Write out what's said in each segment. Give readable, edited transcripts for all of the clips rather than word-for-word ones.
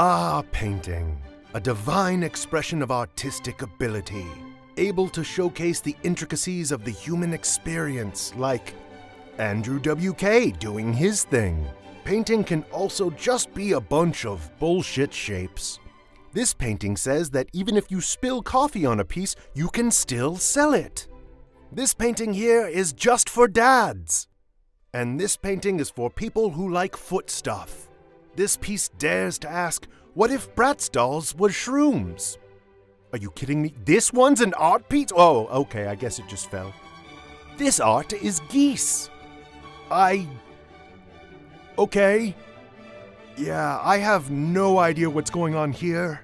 Ah, painting. A divine expression of artistic ability, able to showcase the intricacies of the human experience, like Andrew WK doing his thing. Painting can also just be a bunch of bullshit shapes. This painting says that even if you spill coffee on a piece, you can still sell it. This painting here is just for dads. And this painting is for people who like foot stuff. This piece dares to ask, what if Bratz dolls was shrooms? Are you kidding me? This one's an art piece? Oh, okay, I guess it just fell. This art is geese. Okay. Yeah, I have no idea what's going on here.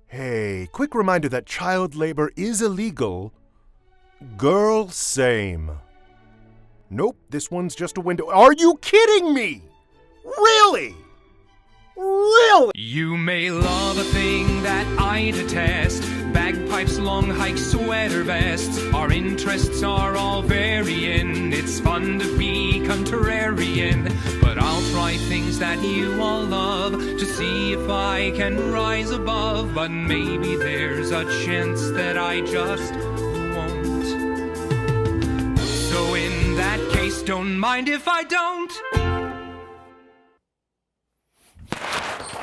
Hey, quick reminder that child labor is illegal. Girl, same. Nope, this one's just a window. Are you kidding me? Really? Really? You may love a thing that I detest. Bagpipes, long hikes, sweater vests. Our interests are all varying. It's fun to be contrarian. But I'll try things that you all love to see if I can rise above. But maybe there's a chance that I just won't. So in that case, don't mind if I don't.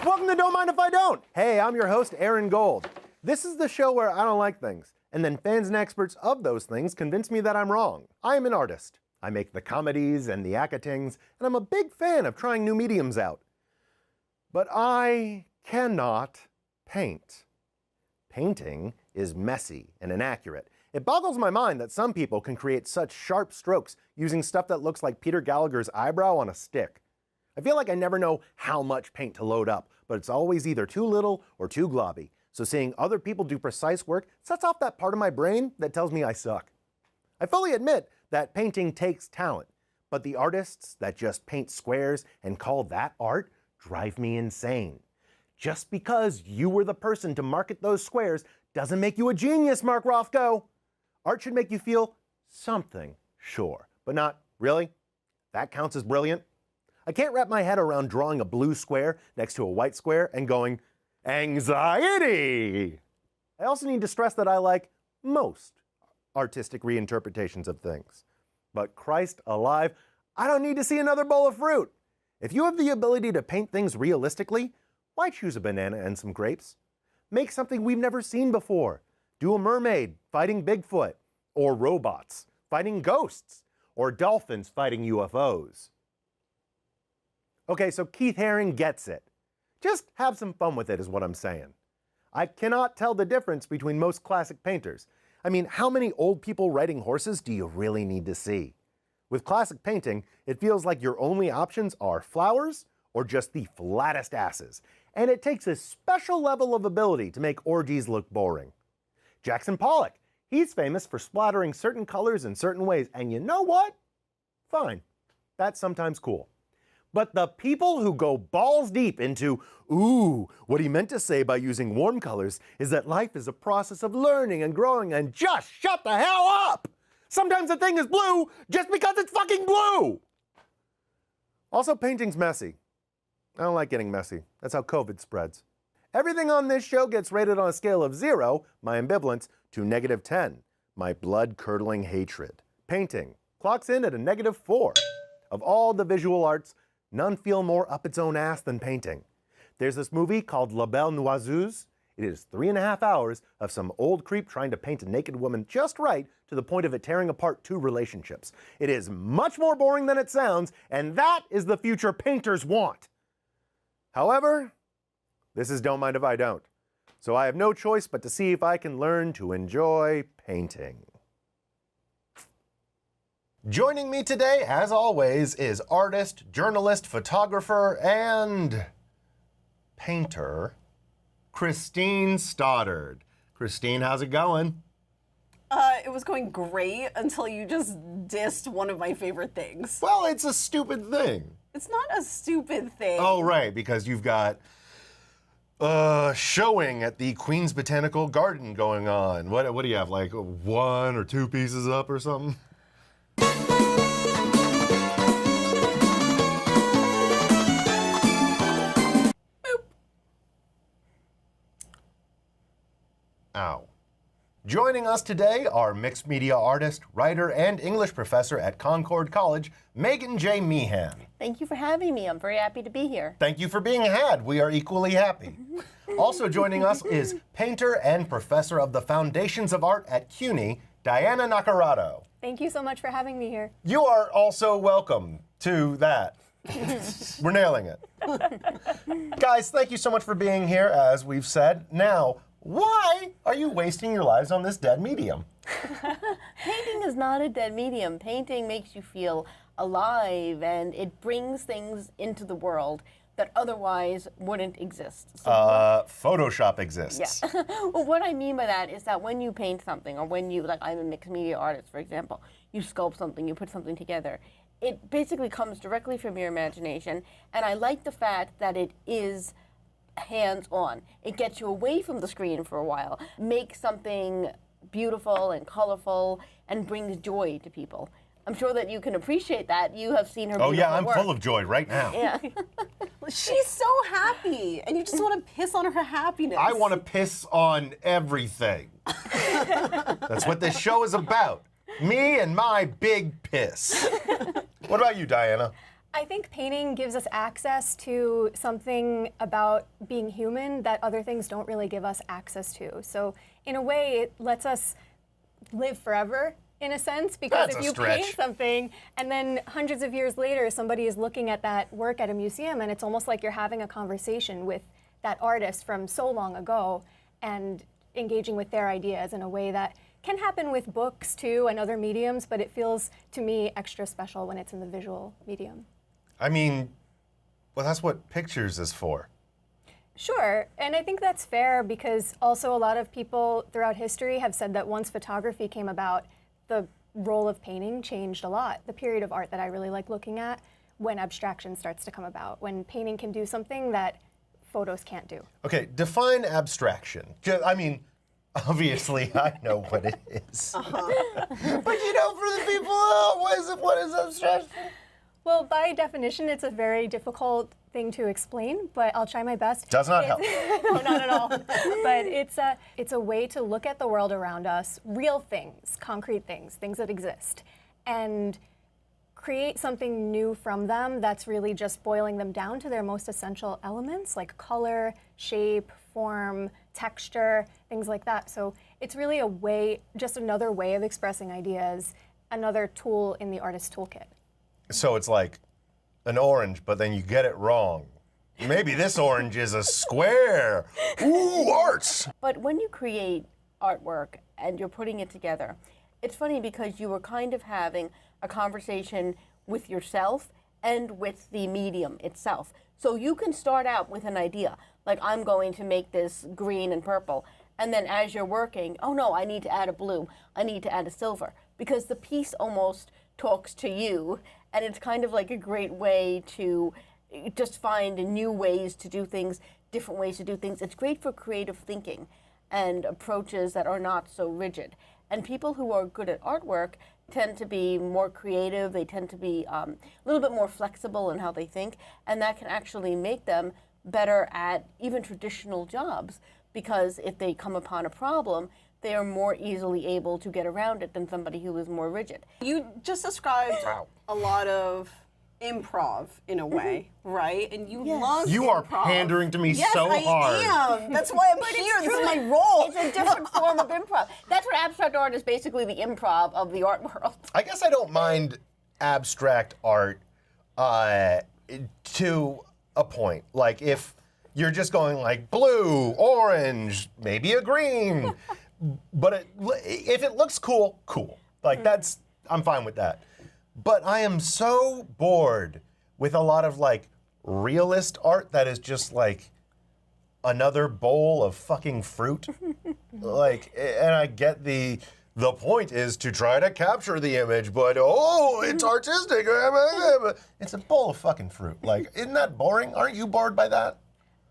Welcome to Don't Mind If I Don't. Hey, I'm your host, Aaron Gold. This is the show where I don't like things, and then fans and experts of those things convince me that I'm wrong. I am an artist. I make the comedies and the acatings, and I'm a big fan of trying new mediums out. But I cannot paint. Painting is messy and inaccurate. It boggles my mind that some people can create such sharp strokes using stuff that looks like Peter Gallagher's eyebrow on a stick. I feel like I never know how much paint to load up, but it's always either too little or too globby. So seeing other people do precise work sets off that part of my brain that tells me I suck. I fully admit that painting takes talent, but the artists that just paint squares and call that art drive me insane. Just because you were the person to market those squares doesn't make you a genius, Mark Rothko. Art should make you feel something, sure, but not really. That counts as brilliant. I can't wrap my head around drawing a blue square next to a white square and going, anxiety! I also need to stress that I like most artistic reinterpretations of things. But Christ alive, I don't need to see another bowl of fruit. If you have the ability to paint things realistically, why choose a banana and some grapes? Make something we've never seen before. Do a mermaid fighting Bigfoot, or robots fighting ghosts, or dolphins fighting UFOs. Okay, so Keith Haring gets it. Just have some fun with it is what I'm saying. I cannot tell the difference between most classic painters. I mean, how many old people riding horses do you really need to see? With classic painting, it feels like your only options are flowers or just the flattest asses. And it takes a special level of ability to make orgies look boring. Jackson Pollock, he's famous for splattering certain colors in certain ways. And you know what? Fine. That's sometimes cool. But the people who go balls deep into, ooh, what he meant to say by using warm colors is that life is a process of learning and growing, and just shut the hell up! Sometimes a thing is blue just because it's fucking blue! Also, painting's messy. I don't like getting messy. That's how COVID spreads. Everything on this show gets rated on a scale of 0, my ambivalence, to -10, my blood-curdling hatred. Painting clocks in at a -4. Of all the visual arts, none feel more up its own ass than painting. There's this movie called La Belle Noiseuse. It is 3.5 hours of some old creep trying to paint a naked woman just right to the point of it tearing apart 2 relationships. It is much more boring than it sounds, and that is the future painters want. However, this is Don't Mind If I Don't. So I have no choice but to see if I can learn to enjoy painting. Joining me today, as always, is artist, journalist, photographer, and painter, Christine Stoddard. Christine, how's it going? It was going great until you just dissed one of my favorite things. Well, it's a stupid thing. It's not a stupid thing. Oh, right, because you've got showing at the Queen's Botanical Garden going on. What do you have, like 1 or 2 pieces up or something? Ow. Joining us today are mixed media artist, writer, and English professor at Concord College, Meagan J. Meehan. Thank you for having me. I'm very happy to be here. Thank you for being had. We are equally happy. Also joining us is painter and professor of the Foundations of Art at CUNY, Diana Naccarato. Thank you so much for having me here. You are also welcome to that. We're nailing it. Guys, thank you so much for being here, as we've said. Now, why are you wasting your lives on this dead medium? Painting is not a dead medium. Painting makes you feel alive, and it brings things into the world that otherwise wouldn't exist. So Photoshop exists. yeah. Well, what I mean by that is that when you paint something, or when you, like I'm a mixed media artist, for example, you sculpt something, you put something together, it basically comes directly from your imagination, and I like the fact that it is hands-on. It gets you away from the screen for a while, makes something beautiful and colorful, and brings joy to people. I'm sure that you can appreciate that. You have seen her beautiful Oh yeah, I'm work. full of joy right now. Yeah. She's so happy, and you just want to piss on her happiness. I want to piss on everything. That's what this show is about. Me and my big piss. What about you, Diana? I think painting gives us access to something about being human that other things don't really give us access to. So in a way, it lets us live forever, in a sense, because That's if a you stretch. paint something and then hundreds of years later, somebody is looking at that work at a museum, and it's almost like you're having a conversation with that artist from so long ago and engaging with their ideas in a way that can happen with books too and other mediums, but it feels to me extra special when it's in the visual medium. I mean, well, that's what pictures is for. Sure, and I think that's fair because also a lot of people throughout history have said that once photography came about, the role of painting changed a lot. The period of art that I really like looking at, when abstraction starts to come about, when painting can do something that photos can't do. Okay, define abstraction. I mean, obviously I know what it is. But you know, for the people, what is abstraction? Well, by definition, it's a very difficult thing to explain, but I'll try my best. Does not help. No, not at all. But it's a way to look at the world around us, real things, concrete things, things that exist, and create something new from them that's really just boiling them down to their most essential elements, like color, shape, form, texture, things like that. So it's really a way, just another way of expressing ideas, another tool in the artist's toolkit. So it's like an orange, but then you get it wrong. Maybe this orange is a square. Ooh, arts! But when you create artwork and you're putting it together, it's funny because you were kind of having a conversation with yourself and with the medium itself. So you can start out with an idea, like I'm going to make this green and purple, and then as you're working, oh no, I need to add a blue, I need to add a silver, because the piece almost talks to you, and it's kind of like a great way to just find new ways to do things, different ways to do things. It's great for creative thinking and approaches that are not so rigid. And people who are good at artwork tend to be more creative, they tend to be a little bit more flexible in how they think, and that can actually make them better at even traditional jobs, because if they come upon a problem, they are more easily able to get around it than somebody who is more rigid. You just described a lot of improv in a way, right? And you love You are improv. pandering to me Yes, so I hard. am. That's why I'm here. This is my role. It's a different form of improv. That's what abstract art is, basically the improv of the art world. I guess I don't mind abstract art to a point. Like if you're just going like blue, orange, maybe a green, but if it looks cool, cool. Like I'm fine with that. But I am so bored with a lot of like realist art that is just like another bowl of fucking fruit. Like, and I get the point is to try to capture the image, but it's artistic. It's a bowl of fucking fruit. Like, isn't that boring? Aren't you bored by that?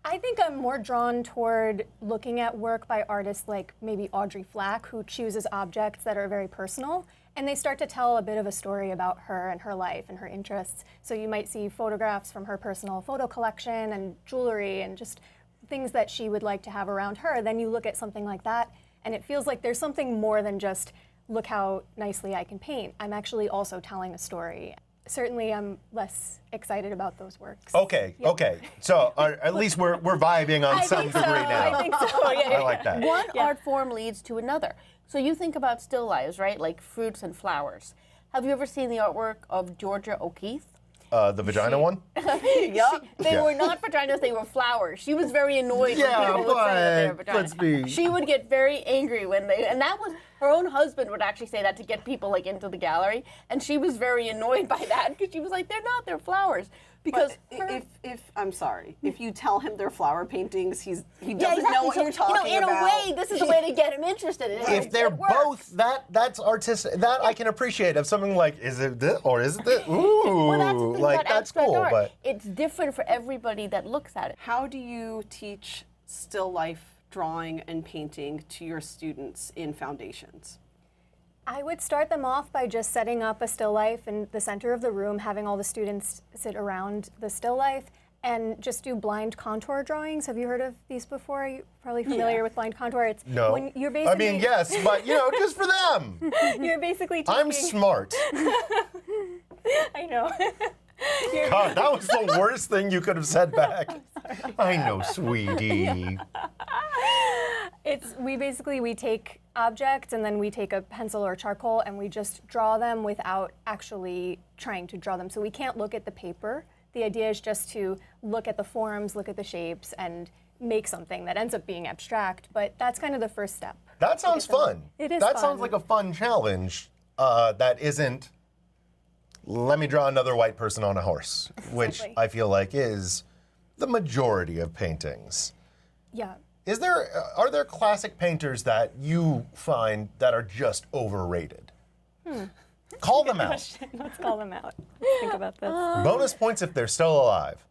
I think I'm more drawn toward looking at work by artists like maybe Audrey Flack, who chooses objects that are very personal, and they start to tell a bit of a story about her and her life and her interests. So you might see photographs from her personal photo collection and jewelry and just things that she would like to have around her. Then you look at something like that, And it feels like there's something more than just, look how nicely I can paint. I'm actually also telling a story. Certainly, I'm less excited about those works. Okay, okay. So at least we're vibing on some degree now. I think so, yeah. I like that. One art form leads to another. So you think about still lifes, right? Like fruits and flowers. Have you ever seen the artwork of Georgia O'Keeffe? The vagina one? Yup. They Yeah. were not vaginas, they were flowers. She was very annoyed Yeah, when people would say that they were but vaginas. let's be- She would get very angry when they, and that was, her own husband would actually say that to get people like into the gallery, and she was very annoyed by that because she was like, they're not, they're flowers. Because But if I'm sorry, if you tell him they're flower paintings, he yeah, doesn't know what So, you're talking in about. a way, this is the way to get him interested in it. If they're It works. both, that's artistic. That I can appreciate. If something like, is it this or is it this? Ooh, Well, that's the thing like about that's abstract cool. art. But It's different for everybody that looks at it. How do you teach still life drawing and painting to your students in foundations? I would start them off by just setting up a still life in the center of the room, having all the students sit around the still life, and just do blind contour drawings. Have you heard of these before? You're probably familiar with blind contour. It's no, when you're I basically, mean yes, but just for them. you're basically taking, I'm smart. I know. God, that was the worst thing you could have said back. I know, sweetie. We take objects and then we take a pencil or charcoal and we just draw them without actually trying to draw them. So we can't look at the paper. The idea is just to look at the forms, look at the shapes, and make something that ends up being abstract. But that's kind of the first step. That sounds fun. It is That fun. sounds like a fun challenge. That isn't. Let me draw another white person on a horse, which Exactly. I feel like is the majority of paintings. Yeah. Are there classic painters that you find that are just overrated? Call them out. Let's call them out. Think about this. Bonus points if they're still alive.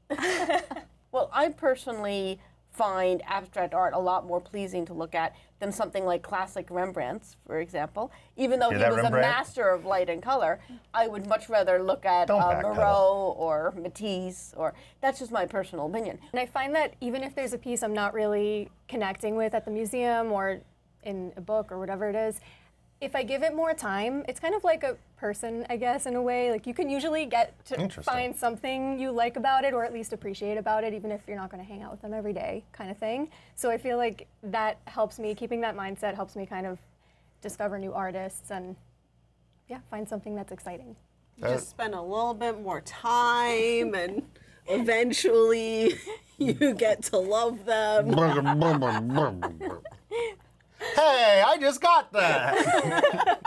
Well, I personally find abstract art a lot more pleasing to look at than something like classic Rembrandt's, for example. Even though Hear he that, was a Rembrandt? master of light and color, I would much rather look at Don't backpedal. Moreau or Matisse, or that's just my personal opinion. And I find that even if there's a piece I'm not really connecting with at the museum or in a book or whatever it is, if I give it more time, it's kind of like a person, I guess, in a way. Like you can usually get to Interesting. find something you like about it or at least appreciate about it, even if you're not going to hang out with them every day, kind of thing. So I feel like that helps me, keeping that mindset helps me kind of discover new artists and, yeah, find something that's exciting. Just spend a little bit more time and eventually you get to love them. Hey, I just got that.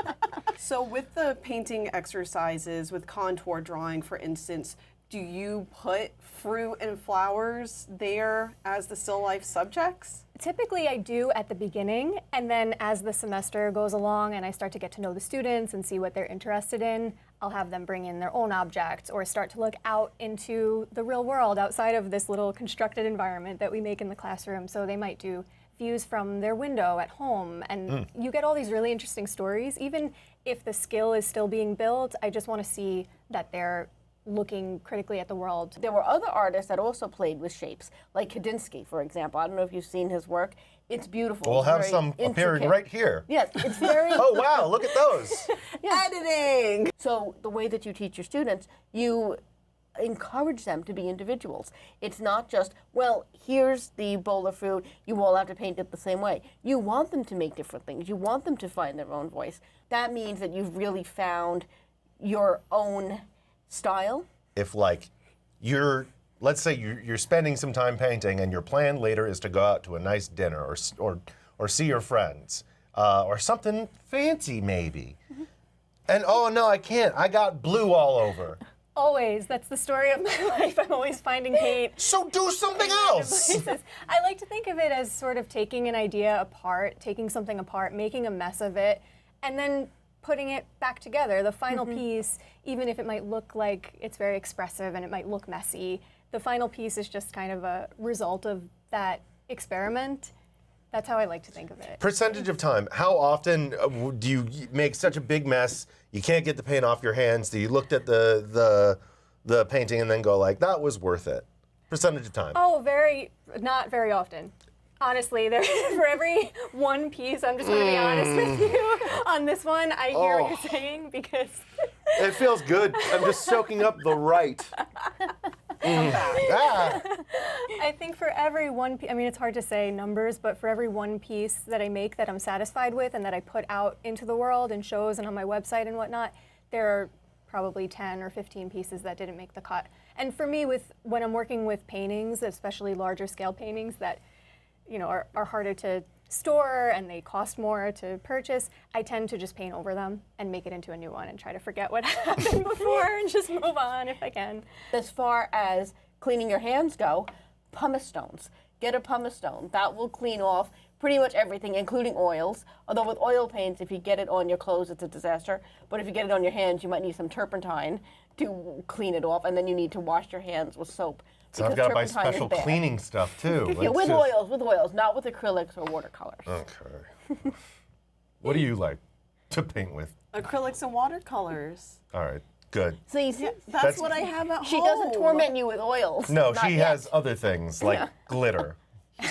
So with the painting exercises, with contour drawing, for instance, do you put fruit and flowers there as the still life subjects? Typically I do at the beginning, and then as the semester goes along and I start to get to know the students and see what they're interested in, I'll have them bring in their own objects or start to look out into the real world outside of this little constructed environment that we make in the classroom. So they might do views from their window at home, and you get all these really interesting stories. Even if the skill is still being built, I just want to see that they're looking critically at the world. There were other artists that also played with shapes, like Kandinsky, for example. I don't know if you've seen his work. It's beautiful. We'll It's have very some appearing intricate. right here. Yes, it's very... Oh wow, look at those. Editing! So the way that you teach your students, you encourage them to be individuals. It's not just, well, here's the bowl of fruit, you all have to paint it the same way. You want them to make different things. You want them to find their own voice. That means that you've really found your own style. If like let's say you're spending some time painting and your plan later is to go out to a nice dinner or see your friends or something fancy maybe. And oh no, I can't. I got blue all over. Always. That's the story of my life. I'm always finding paint. So do something else. Places. I like to think of it as sort of taking an idea apart, taking something apart, making a mess of it, and then putting it back together. The final piece, even if it might look like it's very expressive and it might look messy, the final piece is just kind of a result of that experiment. That's how I like to think of it. Percentage of time. How often do you make such a big mess you can't get the paint off your hands that you looked at the painting and then go like, that was worth it? Percentage of time. Oh, not very often. Honestly, for every one piece, I'm just going to be honest with you on this one. I hear what you're saying because It feels good. I'm just soaking up the right. Ah. I think for every one piece, I mean, it's hard to say numbers, but for every one piece that I make that I'm satisfied with and that I put out into the world and shows and on my website and whatnot, there are probably 10 or 15 pieces that didn't make the cut. And for me, when I'm working with paintings, especially larger scale paintings that are harder to store and they cost more to purchase, I tend to just paint over them and make it into a new one and try to forget what happened before and just move on if I can. As far as cleaning your hands go, pumice stones. Get a pumice stone. That will clean off pretty much everything, including oils. Although with oil paints, if you get it on your clothes, it's a disaster. But if you get it on your hands, you might need some turpentine to clean it off, and then you need to wash your hands with soap. So I've got to buy special cleaning stuff too. Yeah, with oils, not with acrylics or watercolors. Okay. What do you like to paint with? Acrylics and watercolors. All right, good. So you see, That's what I have at home. she doesn't torment you with oils. No, Not she yet. has other things like glitter.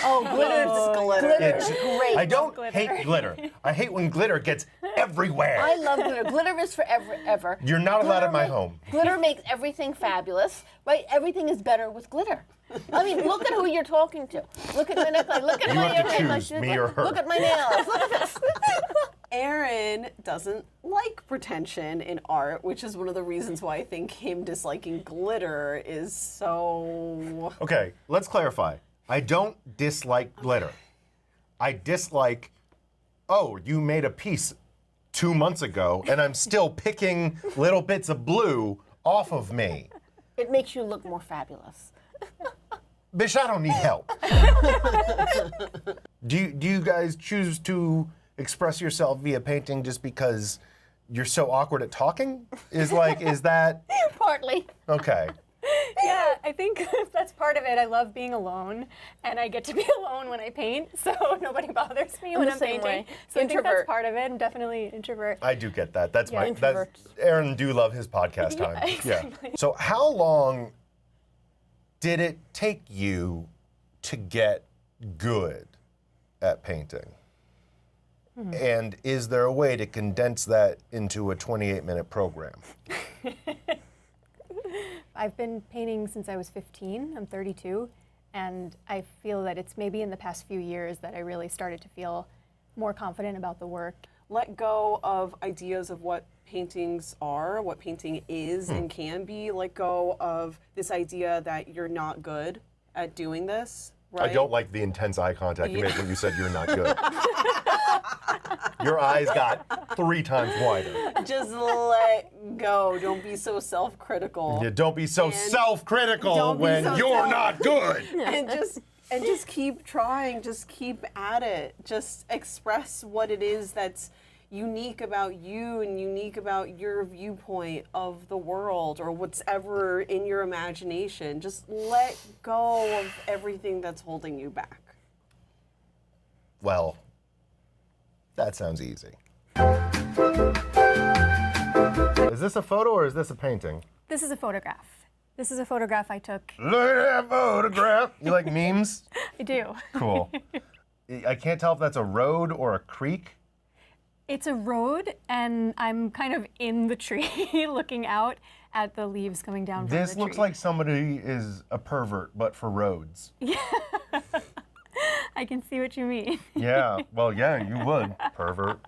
Oh, glitter. It's- Great. I don't hate glitter. I hate when glitter gets everywhere. I love glitter. Glitter is forever, ever. You're not allowed in my home. Glitter makes everything fabulous, right? Everything is better with glitter. I mean, look at who you're talking to. Look at my necklace. Look at You my have to earrings. choose, me or her. Look at my nails. Look at this. Aaron doesn't like pretension in art, which is one of the reasons why I think him disliking glitter is so... Okay, let's clarify. I don't dislike glitter. I dislike, oh, you made a piece 2 months ago and I'm still picking little bits of blue off of me. It makes you look more fabulous. Bish, I don't need help. Do you guys choose to express yourself via painting just because you're so awkward at talking? Is that, Partly. okay. Yeah, I think that's part of it. I love being alone, and I get to be alone when I paint, so nobody bothers me when the I'm same painting. way. So I think Introvert. that's part of it. I'm definitely an introvert. I do get that. That's Yeah, introverts. Aaron do love his podcast time. exactly. So how long did it take you to get good at painting? And is there a way to condense that into a 28-minute program? I've been painting since I was 15. I'm 32, and I feel that it's maybe in the past few years that I really started to feel more confident about the work. Let go of ideas of what paintings are, what painting is and can be. Let go of this idea that you're not good at doing this, right? I don't like the intense eye contact you made when you said you're not good. Your eyes got 3 times wider. Just let go. Don't be so self-critical. Yeah, don't be so self-critical don't be when so you're not good. And just keep trying. Just keep at it. Just express what it is that's unique about you and unique about your viewpoint of the world or what's ever in your imagination. Just let go of everything that's holding you back. Well, that sounds easy. Is this a photo or is this a painting? This is a photograph. This is a photograph I took. Look at that photograph. You like memes? I do. Cool. I can't tell if that's a road or a creek. It's a road, and I'm kind of in the tree looking out at the leaves coming down from the This looks tree. like somebody is a pervert, but for roads. I can see what you mean. Yeah, well, yeah, you would, pervert.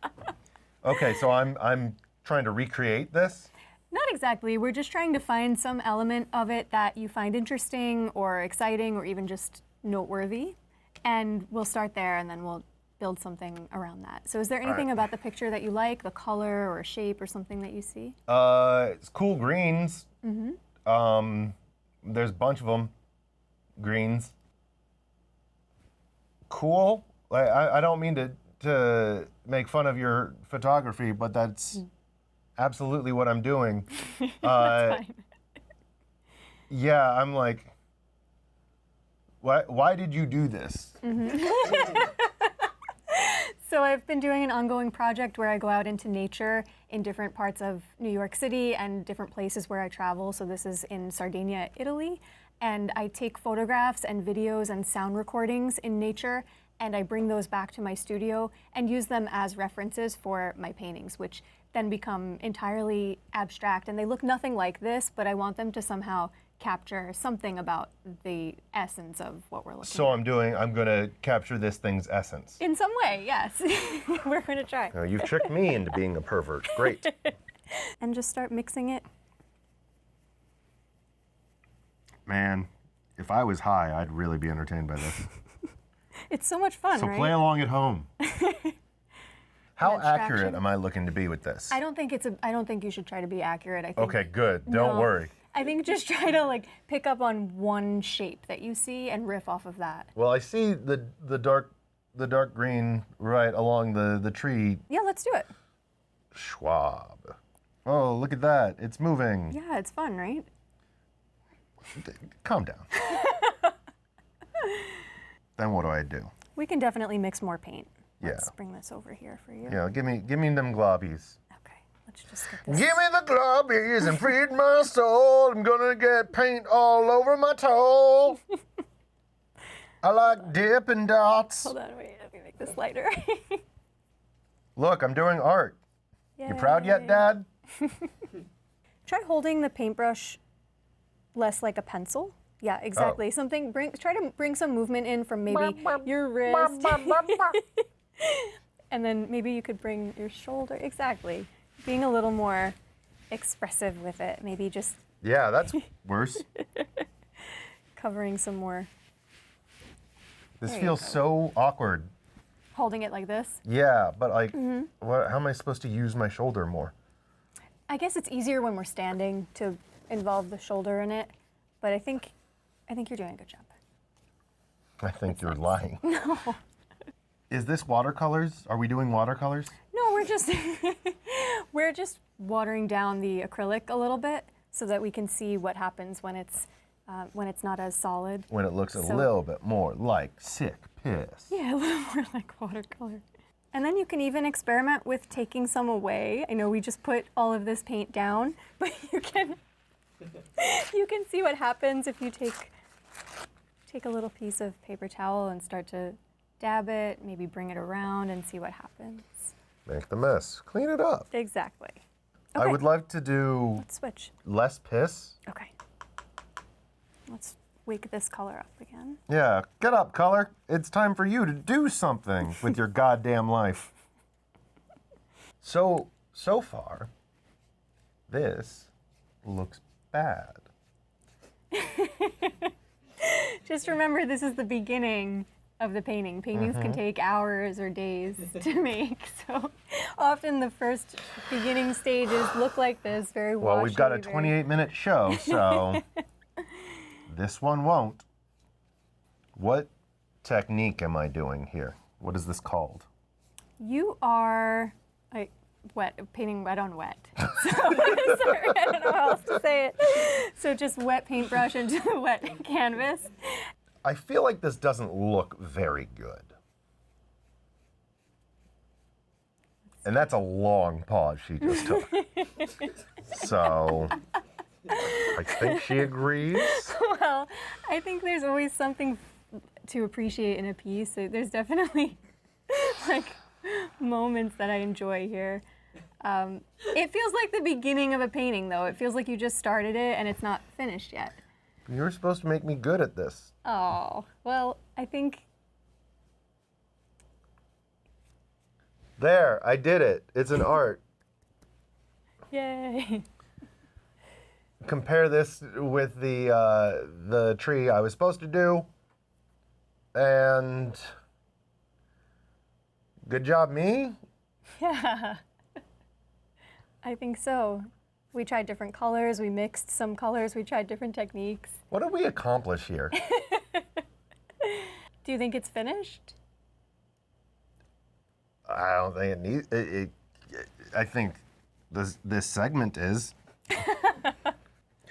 Okay, so I'm trying to recreate this. Not exactly. We're just trying to find some element of it that you find interesting or exciting or even just noteworthy. And we'll start there and then we'll build something around that. So is there anything about the picture that you like, the color or shape or something that you see? It's cool greens. There's a bunch of them. Greens. Cool. I don't mean to make fun of your photography, but that's absolutely what I'm doing. That's fine. Yeah, I'm like, why did you do this? So I've been doing an ongoing project where I go out into nature in different parts of New York City and different places where I travel. So this is in Sardinia, Italy. and I take photographs and videos and sound recordings in nature, and I bring those back to my studio and use them as references for my paintings, which then become entirely abstract, and they look nothing like this, but I want them to somehow capture something about the essence of what we're looking So at. I'm gonna capture this thing's essence. In some way, yes. We're going to try. Now, you've tricked me into being a pervert. Great. And just start mixing it. Man, if I was high, I'd really be entertained by this. It's so much fun, So right? play along at home. How Abstraction. accurate am I looking to be with this? I don't think you should try to be accurate. I think Okay, good. Don't No. worry. I think just try to like pick up on one shape that you see and riff off of that. Well, I see the dark green right along the tree. Yeah, let's do it. Schwab. Oh, look at that. It's moving. Yeah, it's fun, right? Calm down. Then what do I do? We can definitely mix more paint. Yeah. Let's bring this over here for you. Yeah, give me them globbies. Okay, let's just get this. Give me the globbies and feed my soul. I'm gonna get paint all over my toe. I like dipping dots. Hold on, wait, let me make this lighter. Look, I'm doing art. You proud yet, Dad? Try holding the paintbrush less like a pencil. Yeah, exactly. Try to bring some movement in from maybe your wrist. And then maybe you could bring your shoulder. Exactly. Being a little more expressive with it. Maybe just Yeah, that's worse. covering some more. This There you feels go. so awkward. Holding it like this. Yeah, but like, how am I supposed to use my shoulder more? I guess it's easier when we're standing to involve the shoulder in it. But I think you're doing a good job. I think you're lying. No. Is this watercolors? Are we doing watercolors? No, we're just watering down the acrylic a little bit so that we can see what happens when it's not as solid. When it looks a So- little bit more like sick piss. Yeah, a little more like watercolor. And then you can even experiment with taking some away. I know we just put all of this paint down, but you can see what happens if you take a little piece of paper towel and start to dab it, maybe bring it around and see what happens. Make the mess. Clean it up. Exactly. I Okay. would like to do Let's switch. less piss. Okay. Let's wake this color up again. Yeah, get up, color. It's time for you to do something with your goddamn life. So far, this looks bad. Just remember, this is the beginning of the painting. Paintings can take hours or days to make. So often the first beginning stages look like this, very Well, we've got a washy, very- 28-minute show, so this one won't. What technique am I doing here? What is this called? You are painting wet on wet. So, sorry, I don't know how else to say it. So just wet paintbrush into the wet canvas. I feel like this doesn't look very good. And that's a long pause she just took. So, I think she agrees. Well, I think there's always something to appreciate in a piece. So there's definitely like moments that I enjoy here. It feels like the beginning of a painting, though. It feels like you just started it and it's not finished yet. You were supposed to make me good at this. Oh, well, I think There, I did it. It's an art. yay. Compare this with the tree I was supposed to do. And good job, me. Yeah. I think so. We tried different colors, we mixed some colors, we tried different techniques. What did we accomplish here? Do you think it's finished? I don't think it needs. I think this segment is.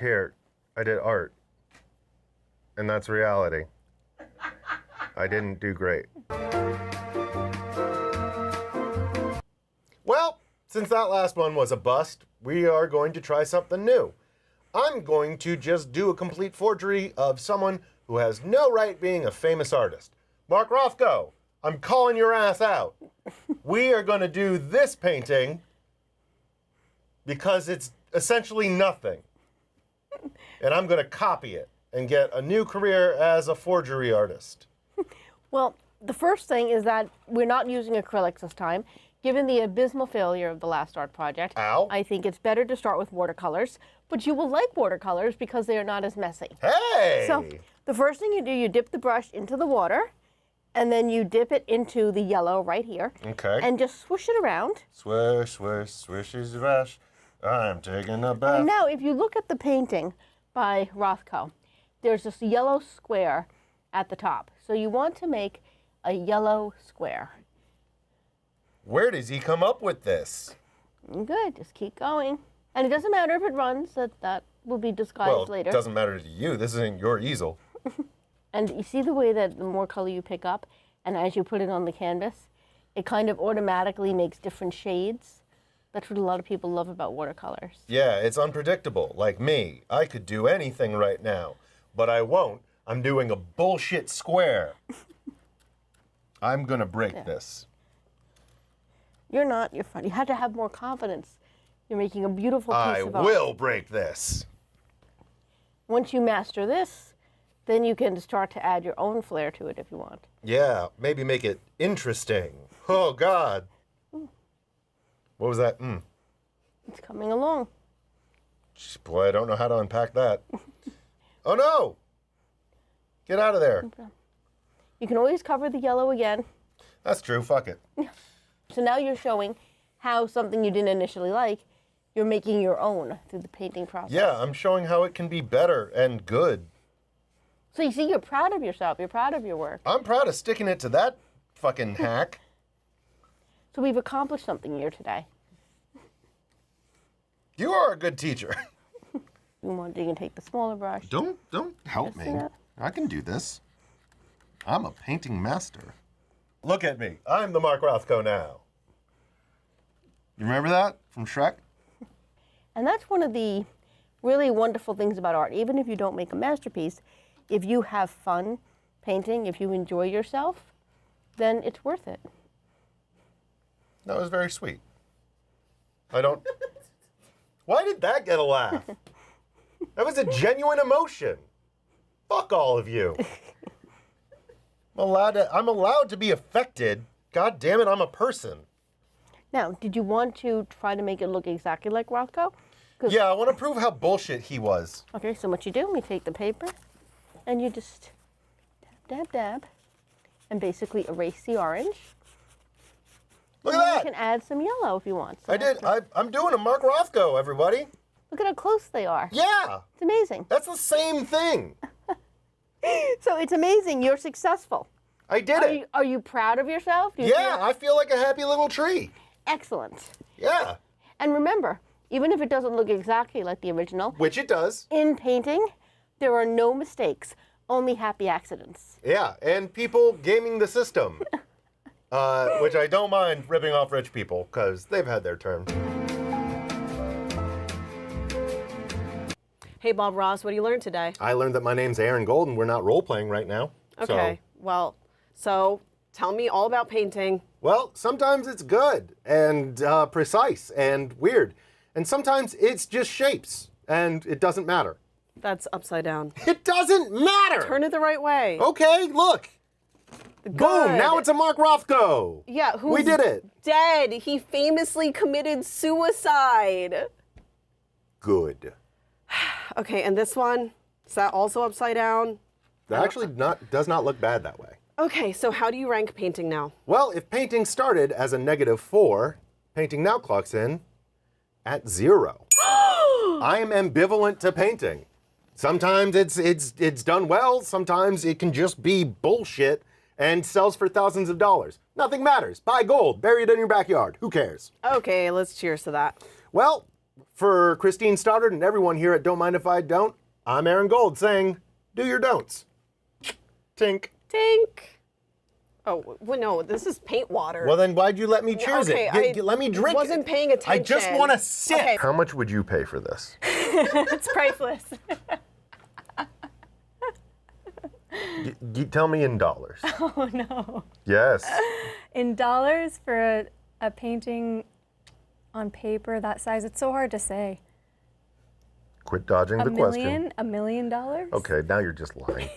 Here, I did art, and that's reality. I didn't do great. Well, since that last one was a bust, we are going to try something new. I'm going to just do a complete forgery of someone who has no right being a famous artist. Mark Rothko, I'm calling your ass out. We are going to do this painting because it's essentially nothing. And I'm going to copy it and get a new career as a forgery artist. Well, the first thing is that we're not using acrylics this time. Given the abysmal failure of the last art project, Ow. I think it's better to start with watercolors. But you will like watercolors because they are not as messy. Hey! So the first thing you do, you dip the brush into the water, and then you dip it into the yellow right here. Okay. And just swoosh it around. Swish, swish, swish is rush. I'm taking a bath. And now, if you look at the painting by Rothko, there's this yellow square at the top. So you want to make a yellow square. Where does he come up with this? Good, just keep going. And it doesn't matter if it runs, that will be disguised later. It doesn't matter to you. This isn't your easel. And you see the way that the more color you pick up, and as you put it on the canvas, it kind of automatically makes different shades. That's what a lot of people love about watercolors. Yeah, it's unpredictable. Like me, I could do anything right now, but I won't. I'm doing a bullshit square. I'm gonna break this. You're not, you're fine. You have to have more confidence. You're making a beautiful piece I of art. will break this. Once you master this, then you can start to add your own flair to it if you want. Yeah, maybe make it interesting. Oh, God. What was that? It's coming along. Jeez, boy, I don't know how to unpack that. Oh, no! Get out of there. You can always cover the yellow again. That's true. Fuck it. So now you're showing how something you didn't initially like, you're making your own through the painting process. Yeah, I'm showing how it can be better and good. So you see, you're proud of yourself. You're proud of your work. I'm proud of sticking it to that fucking hack. So we've accomplished something here today. You are a good teacher. You can take the smaller brush. Don't help me. that. I can do this. I'm a painting master. Look at me. I'm the Mark Rothko now. You remember that from Shrek? And that's one of the really wonderful things about art. Even if you don't make a masterpiece, if you have fun painting, if you enjoy yourself, then it's worth it. That was very sweet. I don't... Why did that get a laugh? That was a genuine emotion. Fuck all of you. I'm allowed to be affected. God damn it, I'm a person. Now, did you want to try to make it look exactly like Rothko? Yeah, I want to prove how bullshit he was. Okay, so what you do, you take the paper, and you just dab, dab, dab, and basically erase the orange. Look And at then that. you can add some yellow if you want. So I did. I'm doing a Mark Rothko, everybody. Look at how close they are. Yeah, It's amazing. that's the same thing. So it's amazing. You're successful. I did it. Are you proud of yourself? Do you Yeah, feel- I feel like a happy little tree. Excellent. Yeah, And remember, even if it doesn't look exactly like the original, which it does. in painting, there are no mistakes, only happy accidents. Yeah, and people gaming the system, which I don't mind ripping off rich people because they've had their turn. Hey, Bob Ross, what did you learn today? I learned that my name's Aaron Gold and we're not role playing right now. Okay, well, so tell me all about painting. Well, sometimes it's good and precise and weird, and sometimes it's just shapes and it doesn't matter. That's upside down. It doesn't matter. Turn it the right way. Okay, look. Boom! Now Good. it's a Mark Rothko. Yeah, who's We did it. dead? He famously committed suicide. Good. Okay, and this one, is that also upside down? That actually does not look bad that way. Okay, so how do you rank painting now? Well, if painting started as a -4, painting now clocks in at 0. I am ambivalent to painting. Sometimes it's done well, sometimes it can just be bullshit and sells for thousands of dollars. Nothing matters. Buy gold, bury it in your backyard. Who cares? Okay, let's cheers to that. Well, for Christine Stoddard and everyone here at Don't Mind If I Don't, I'm Aaron Gold saying, do your don'ts. Tink. Tink. Oh, well, no, this is paint water. Well, then why'd you let me cheers okay, it? I Let me drink it. wasn't paying I just attention. want to sip. Okay. How much would you pay for this? It's priceless. Tell me in dollars. Oh no. Yes. In dollars for a painting on paper that size, it's so hard to say. Quit dodging the question. $1 million? Okay, now you're just lying.